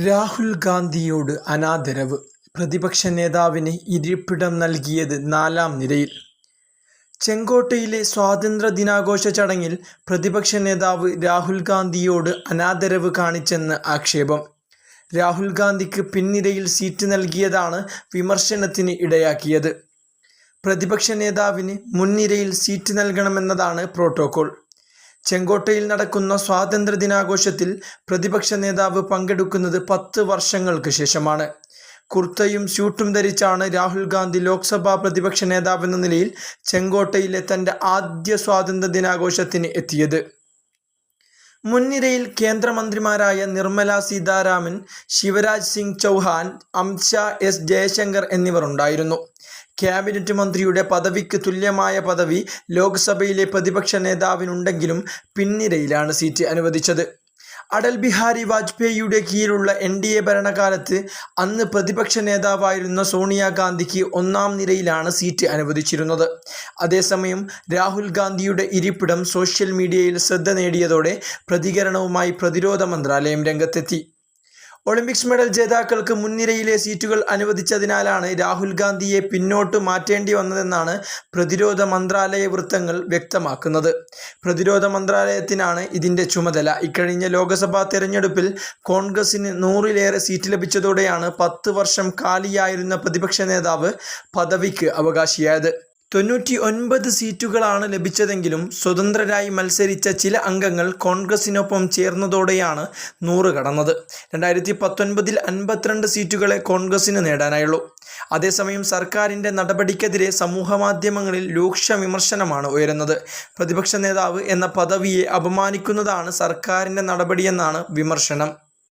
രാഹുൽ ഗാന്ധിയോട് അനാദരവ്. പ്രതിപക്ഷ നേതാവിന് ഇരിപ്പിടം നൽകിയത് 4-ാം നിരയിൽ. ചെങ്കോട്ടയിലെ സ്വാതന്ത്ര്യദിനാഘോഷ ചടങ്ങിൽ പ്രതിപക്ഷ നേതാവ് രാഹുൽ ഗാന്ധിയോട് അനാദരവ് കാണിച്ചെന്ന് ആക്ഷേപം. രാഹുൽ ഗാന്ധിക്ക് പിൻനിരയിൽ സീറ്റ് നൽകിയതാണ് വിമർശനത്തിന് ഇടയാക്കിയത്. പ്രതിപക്ഷ നേതാവിന് മുൻനിരയിൽ സീറ്റ് നൽകണമെന്നതാണ് പ്രോട്ടോകോൾ. ചെങ്കോട്ടയിൽ നടക്കുന്ന സ്വാതന്ത്ര്യദിനാഘോഷത്തിൽ പ്രതിപക്ഷ നേതാവ് പങ്കെടുക്കുന്നത് 10 വർഷങ്ങൾക്ക് ശേഷമാണ്. കുർത്തയും സ്യൂട്ടും ധരിച്ചാണ് രാഹുൽ ഗാന്ധി ലോക്സഭാ പ്രതിപക്ഷ നേതാവെന്ന നിലയിൽ ചെങ്കോട്ടയിലെ തൻ്റെ ആദ്യ സ്വാതന്ത്ര്യദിനാഘോഷത്തിന് എത്തിയത്. മുൻനിരയിൽ കേന്ദ്രമന്ത്രിമാരായ നിർമ്മല സീതാരാമൻ, ശിവരാജ് സിംഗ് ചൗഹാൻ, അമിത് ഷാ, എസ് ജയശങ്കർ എന്നിവർ ഉണ്ടായിരുന്നു. ക്യാബിനറ്റ് മന്ത്രിയുടെ പദവിക്ക് തുല്യമായ പദവി ലോക്സഭയിലെ പ്രതിപക്ഷ നേതാവിനുണ്ടെങ്കിലും പിൻനിരയിലാണ് സീറ്റ് അനുവദിച്ചത്. അടൽ ബിഹാരി വാജ്പേയിയുടെ കീഴിലുള്ള NDA ഭരണകാലത്ത് അന്ന് പ്രതിപക്ഷ നേതാവായിരുന്ന സോണിയാഗാന്ധിക്ക് 1-ാം നിരയിലാണ് സീറ്റ് അനുവദിച്ചിരുന്നത്. അതേസമയം രാഹുൽ ഗാന്ധിയുടെ ഇരിപ്പിടം സോഷ്യൽ മീഡിയയിൽ ശ്രദ്ധ നേടിയതോടെ പ്രതികരണവുമായി പ്രതിരോധ മന്ത്രാലയം രംഗത്തെത്തി. ഒളിമ്പിക്സ് മെഡൽ ജേതാക്കൾക്ക് മുൻനിരയിലെ സീറ്റുകൾ അനുവദിച്ചതിനാലാണ് രാഹുൽ ഗാന്ധിയെ പിന്നോട്ട് മാറ്റേണ്ടി വന്നതെന്നാണ് പ്രതിരോധ മന്ത്രാലയ വൃത്തങ്ങൾ വ്യക്തമാക്കുന്നത്. പ്രതിരോധ മന്ത്രാലയത്തിനാണ് ഇതിൻ്റെ ചുമതല. ഇക്കഴിഞ്ഞ ലോക്സഭാ തെരഞ്ഞെടുപ്പിൽ കോൺഗ്രസിന് 100-ലേറെ സീറ്റ് ലഭിച്ചതോടെയാണ് 10 വർഷം കാലിയായിരുന്ന പ്രതിപക്ഷ നേതാവ് പദവിക്ക് അവകാശിയായത്. 99 സീറ്റുകളാണ് ലഭിച്ചതെങ്കിലും സ്വതന്ത്രരായി മത്സരിച്ച ചില അംഗങ്ങൾ കോൺഗ്രസിനൊപ്പം ചേർന്നതോടെയാണ് 100 കടന്നത്. 2019-ൽ 52 സീറ്റുകളെ കോൺഗ്രസിന് നേടാനായുള്ളൂ. അതേസമയം സർക്കാരിൻ്റെ നടപടിക്കെതിരെ സമൂഹമാധ്യമങ്ങളിൽ രൂക്ഷ വിമർശനമാണ് ഉയരുന്നത്. പ്രതിപക്ഷ നേതാവ് എന്ന പദവിയെ അപമാനിക്കുന്നതാണ് സർക്കാരിൻ്റെ നടപടിയെന്നാണ് വിമർശനം.